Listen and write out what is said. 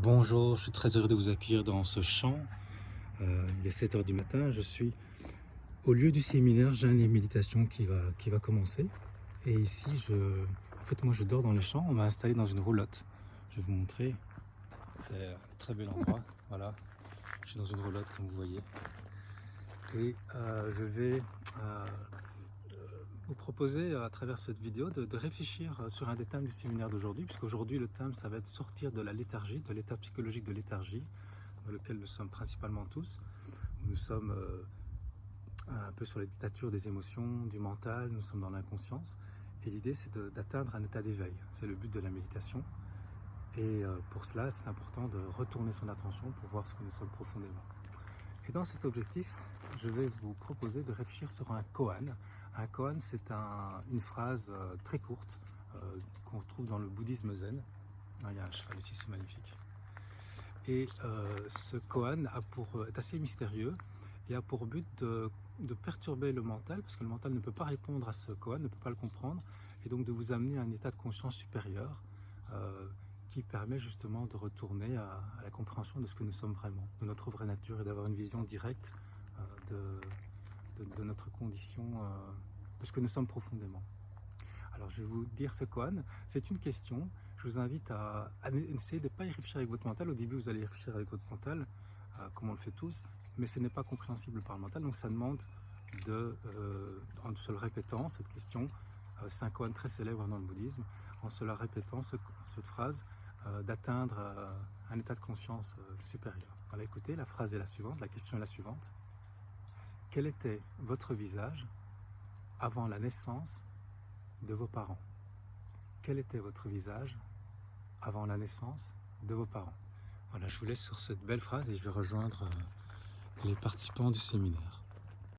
Bonjour, je suis très heureux de vous accueillir dans ce champ. Il est 7 heures du matin, je suis au lieu du séminaire Jeûne et Méditation qui va commencer. Et ici, moi je dors dans les champs, on m'a installé dans une roulotte. Je vais vous montrer, c'est un très bel endroit. Voilà, je suis dans une roulotte comme vous voyez. Et je vais vous proposer à travers cette vidéo de réfléchir sur un des thèmes du séminaire d'aujourd'hui, puisqu'aujourd'hui le thème ça va être sortir de la léthargie, de l'état psychologique de léthargie, dans lequel nous sommes principalement tous. Nous sommes un peu sur la dictature des émotions, du mental, nous sommes dans l'inconscience. Et l'idée c'est d'atteindre un état d'éveil, c'est le but de la méditation. Et pour cela c'est important de retourner son attention pour voir ce que nous sommes profondément. Et dans cet objectif, je vais vous proposer de réfléchir sur un koan. Un koan, c'est une phrase très courte qu'on trouve dans le bouddhisme zen. Ah, il y a un cheval ici, c'est magnifique. Et ce koan est assez mystérieux et a pour but de perturber le mental, parce que le mental ne peut pas répondre à ce koan, ne peut pas le comprendre, et donc de vous amener à un état de conscience supérieur qui permet justement de retourner à la compréhension de ce que nous sommes vraiment, de notre vraie nature, et d'avoir une vision directe de notre condition, de ce que nous sommes profondément. Alors je vais vous dire ce koan, c'est une question, je vous invite à essayer de ne pas y réfléchir avec votre mental. Au début vous allez y réfléchir avec votre mental, comme on le fait tous, mais ce n'est pas compréhensible par le mental, donc ça demande en se le répétant, cette question, c'est un koan très célèbre dans le bouddhisme, en se la répétant, cette phrase, d'atteindre un état de conscience supérieur. Alors écoutez, la phrase est la suivante, la question est la suivante. Quel était votre visage avant la naissance de vos parents? Quel était votre visage avant la naissance de vos parents? Voilà, je vous laisse sur cette belle phrase et je vais rejoindre les participants du séminaire.